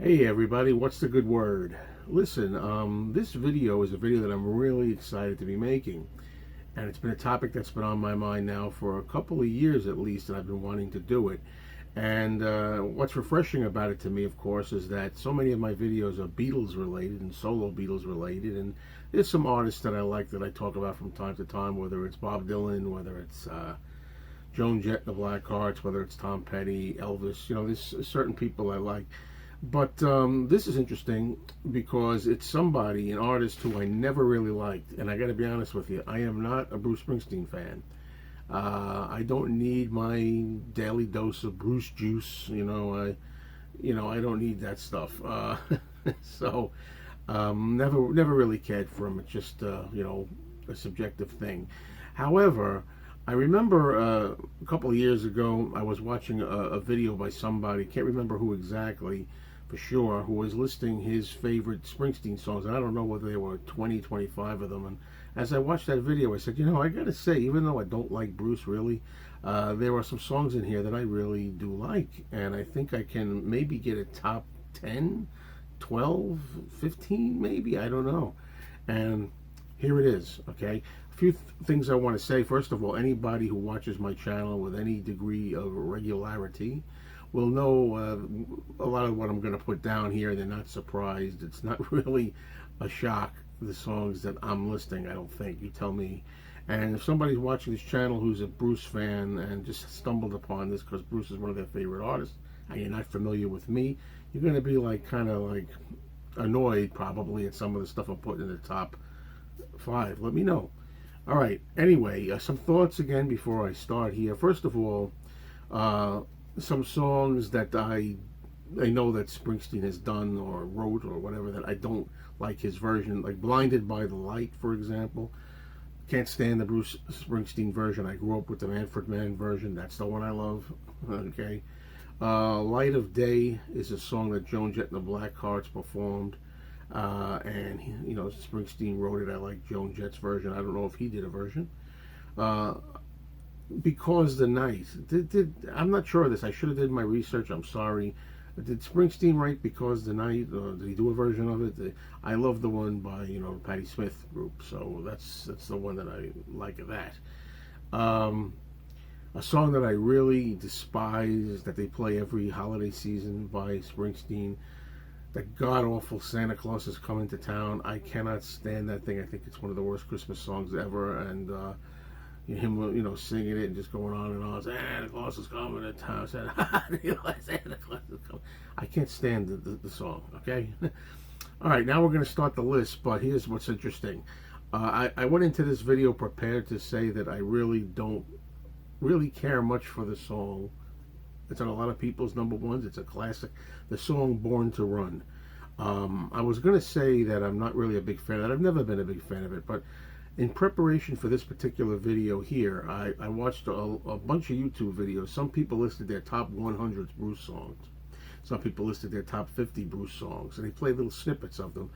Hey everybody, what's the good word? Listen, this video is a video that I'm really excited to be making. And it's been a topic that's been on my mind now for a couple of years at least, and I've been wanting to do it. And what's refreshing about it to me, of course, is that so many of my videos are Beatles related and solo Beatles related. And there's some artists that I like that I talk about from time to time, whether it's Bob Dylan, whether it's Joan Jett and the Blackhearts, whether it's Tom Petty, Elvis. There's certain people I like. But this is interesting because it's somebody, an artist who I never really liked. And I got to be honest with you, I am not a Bruce Springsteen fan. I don't need my daily dose of Bruce juice. I don't need that stuff. So never really cared for him. It's just a subjective thing. However, I remember a couple of years ago I was watching a video by somebody, can't remember who exactly for sure, who was listing his favorite Springsteen songs, and I don't know whether there were 20, 25 of them. And as I watched that video, I said, I gotta say, even though I don't like Bruce really, there are some songs in here that I really do like, and I think I can maybe get a top 10, 12, 15 maybe, I don't know. And here it is, okay? A few things I want to say. First of all, anybody who watches my channel with any degree of regularity will know a lot of what I'm going to put down here. They're not surprised. It's not really a shock, the songs that I'm listing, I don't think. You tell me. And if somebody's watching this channel who's a Bruce fan and just stumbled upon this because Bruce is one of their favorite artists, and you're not familiar with me, you're going to be kind of annoyed probably at some of the stuff I'm putting in the top 5. Let me know. All right. Anyway, some thoughts again before I start here. First of all, some songs that I know that Springsteen has done or wrote or whatever that I don't like his version, like "Blinded by the Light," for example. Can't stand the Bruce Springsteen version. I grew up with the Manfred Mann version. That's the one I love. Okay. "Light of Day" is a song that Joan Jett and the Blackhearts performed. And Springsteen wrote it. I like Joan Jett's version. I don't know if he did a version. "Because the Night." I'm not sure of this. I should have did my research. I'm sorry. Did Springsteen write "Because the Night"? Or did he do a version of it? I love the one by Patti Smith group. So that's the one that I like of that. A song that I really despise that they play every holiday season by Springsteen. The god-awful "Santa Claus is Coming to Town." I cannot stand that thing. I think it's one of the worst Christmas songs ever. And him, singing it and just going on and on. "Santa Claus is coming to town." Santa Claus is coming. I can't stand the song, okay? All right, now we're going to start the list, but here's what's interesting. I went into this video prepared to say that I really don't care much for the song. It's on a lot of people's number ones. It's a classic. The song "Born to Run." I was going to say that I'm not really a big fan of it. I've never been a big fan of it. But in preparation for this particular video here, I watched a bunch of YouTube videos. Some people listed their top 100 Bruce songs. Some people listed their top 50 Bruce songs. And they played little snippets of them.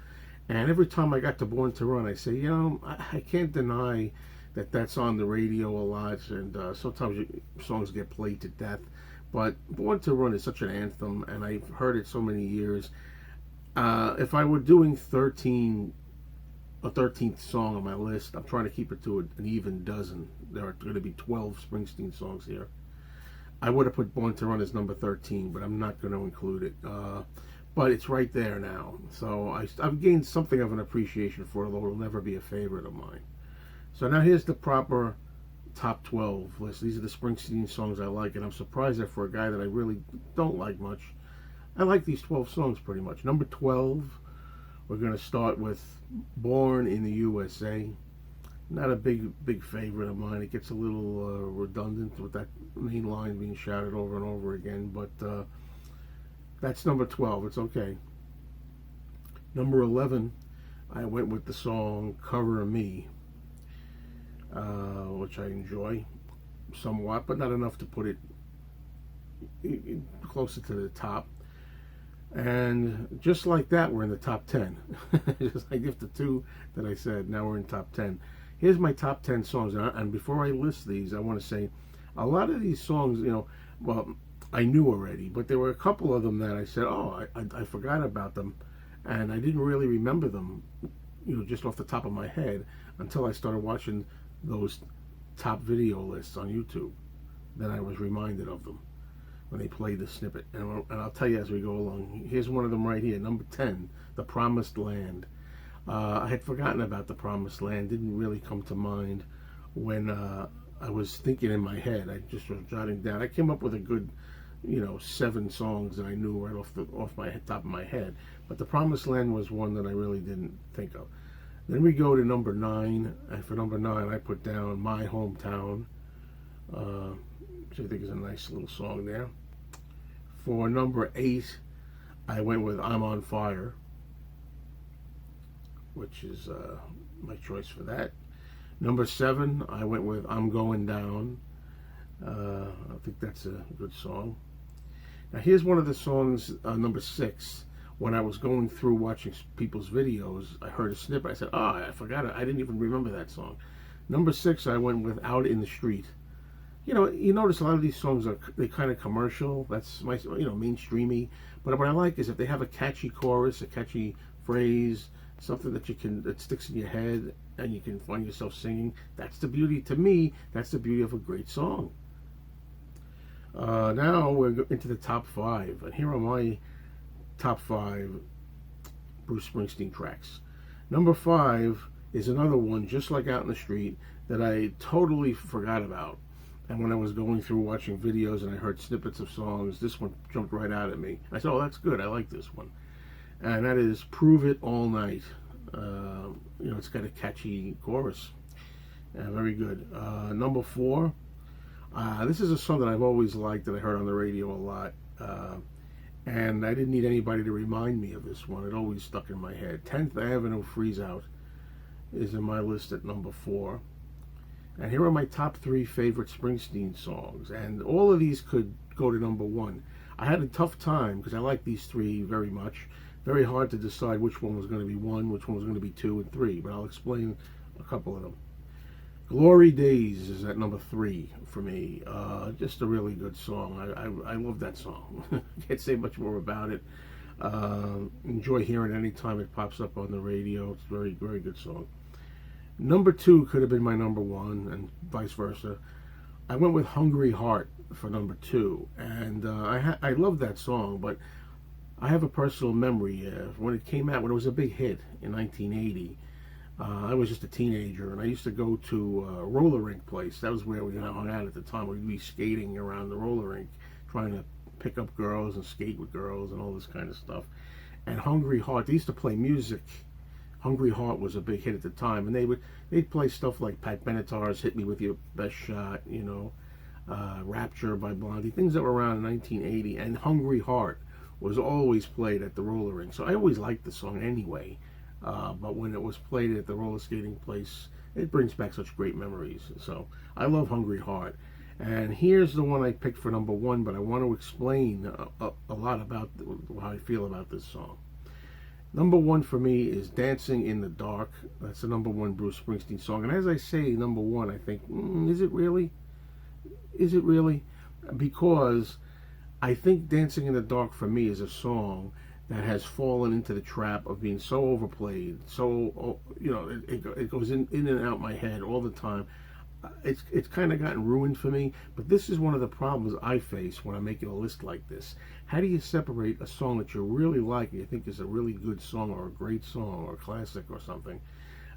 And every time I got to "Born to Run," I say, I can't deny that that's on the radio a lot. And sometimes songs get played to death. But "Born to Run" is such an anthem, and I've heard it so many years. If I were doing a 13th song on my list, I'm trying to keep it to an even dozen. There are going to be 12 Springsteen songs here. I would have put "Born to Run" as number 13, but I'm not going to include it. But it's right there now. So I've gained something of an appreciation for it, although it'll never be a favorite of mine. So now here's the proper top 12 list. These are the Springsteen songs I like, and I'm surprised that for a guy that I really don't like much, I like these 12 songs pretty much. Number 12, we're going to start with "Born in the USA." Not a big favorite of mine. It gets a little redundant with that main line being shouted over and over again, but that's number 12. It's okay. Number 11, I went with the song "Cover Me," which I enjoy somewhat, but not enough to put it closer to the top. And just like that, we're in the top 10. Just like if the two that I said, now we're in top 10. Here's my top 10 songs. And before I list these, I want to say a lot of these songs, well, I knew already, but there were a couple of them that I said, oh, I forgot about them, and I didn't really remember them, just off the top of my head until I started watching those top video lists on YouTube. Then I was reminded of them when they played the snippet, and I'll tell you as we go along. Here's one of them right here, number 10, The Promised Land. I had forgotten about The Promised Land, didn't really come to mind when I was thinking in my head. I just was jotting down. I came up with a good 7 songs that I knew right off my top of my head. But The Promised Land was one that I really didn't think of. Then we go to number 9, and for number 9 I put down My Hometown, which I think is a nice little song there. For number 8, I went with I'm on Fire, which is my choice for that. Number 7, I went with I'm Going Down. I think that's a good song. Now here's one of the songs, number 6. When I was going through watching people's videos, I heard a snippet. I said, oh, I forgot it. I didn't even remember that song. Number 6, I went with Out in the Street. You notice a lot of these songs they kind of commercial. That's my, mainstreamy. But what I like is if they have a catchy chorus, a catchy phrase, something that sticks in your head and you can find yourself singing. That's the beauty, to me, that's the beauty of a great song. Now we're into the top 5, and here are my top 5 Bruce Springsteen tracks. Number 5 is another one, just like Out in the Street, that I totally forgot about. And when I was going through watching videos and I heard snippets of songs, this one jumped right out at me. I said, oh, that's good, I like this one. And that is Prove It All Night. It's got a catchy chorus. Very good. Number 4, this is a song that I've always liked, that I heard on the radio a lot. And I didn't need anybody to remind me of this one. It always stuck in my head. 10th Avenue Freeze Out is in my list at number 4. And here are my top 3 favorite Springsteen songs. And all of these could go to number 1. I had a tough time because I like these 3 very much. Very hard to decide which one was going to be 1, which one was going to be 2 and 3. But I'll explain a couple of them. Glory Days is at number 3 for me. Just a really good song. I love that song. Can't say much more about it. Enjoy hearing it anytime it pops up on the radio. It's a very, very good song. Number 2 could have been my number 1, and vice versa. I went with Hungry Heart for number 2, and I love that song, but I have a personal memory when it came out, when it was a big hit in 1980. I was just a teenager, and I used to go to a roller rink place. That was where we hung out at the time. We'd be skating around the roller rink, trying to pick up girls and skate with girls and all this kind of stuff. And Hungry Heart, they used to play music. Hungry Heart was a big hit at the time, and they'd play stuff like Pat Benatar's Hit Me With Your Best Shot, Rapture by Blondie, things that were around in 1980. And Hungry Heart was always played at the roller rink, so I always liked the song anyway. But when it was played at the roller skating place, it brings back such great memories. So I love Hungry Heart. And here's the one I picked for number 1, but I want to explain a lot about how I feel about this song. Number 1 for me is Dancing in the Dark. That's the number 1 Bruce Springsteen song. And as I say number 1, I think, is it really? Is it really? Because I think Dancing in the Dark for me is a song that has fallen into the trap of being so overplayed. So, it goes in and out my head all the time. It's kind of gotten ruined for me, but this is one of the problems I face when I'm making a list like this. How do you separate a song that you really like and you think is a really good song or a great song or a classic or something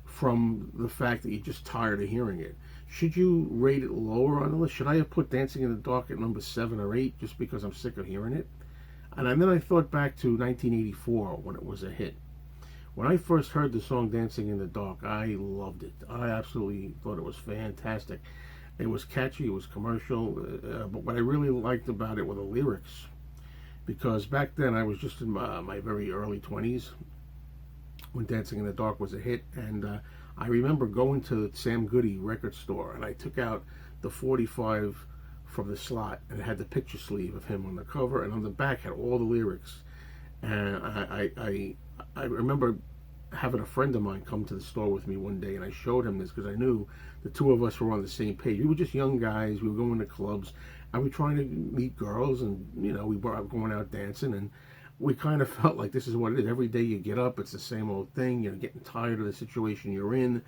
from the fact that you're just tired of hearing it? Should you rate it lower on the list? Should I have put Dancing in the Dark at number 7 or 8 just because I'm sick of hearing it? And then I thought back to 1984 when it was a hit. When I first heard the song Dancing in the Dark, I loved it. I absolutely thought it was fantastic. It was catchy, it was commercial, but what I really liked about it were the lyrics. Because back then I was just in my very early 20s when Dancing in the Dark was a hit, and I remember going to the Sam Goody record store, and I took out the 45 from the slot, and it had the picture sleeve of him on the cover, and on the back had all the lyrics. And I remember having a friend of mine come to the store with me one day, and I showed him this because I knew the two of us were on the same page. We were just young guys. We were going to clubs, I was trying to meet girls, and we were going out dancing, and we kind of felt like this is what it is. Every day you get up, it's the same old thing. You're getting tired of the situation you're in.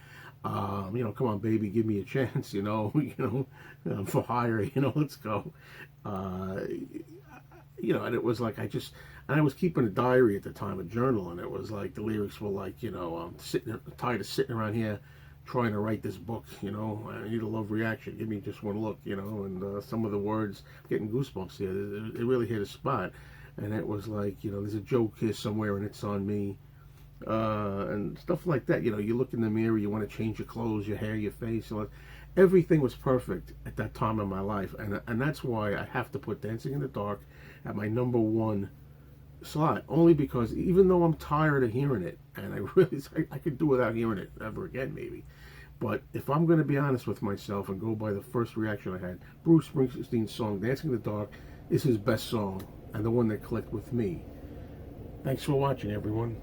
Come on, baby, give me a chance. I'm for hire. Let's go. And it was like and I was keeping a diary at the time, a journal, and it was like the lyrics were like, I'm tired of sitting around here trying to write this book. I need a love reaction. Give me just one look. And some of the words, getting goosebumps here. It really hit a spot, and it was like, there's a Joe kiss somewhere, and it's on me. And stuff like that. You look in the mirror, you want to change your clothes, your hair, your face. Everything was perfect at that time in my life, and that's why I have to put Dancing in the Dark at my #1 slot. Only because even though I'm tired of hearing it, and I could do without hearing it ever again, maybe. But if I'm going to be honest with myself and go by the first reaction I had, Bruce Springsteen's song "Dancing in the Dark" is his best song and the one that clicked with me. Thanks for watching, everyone.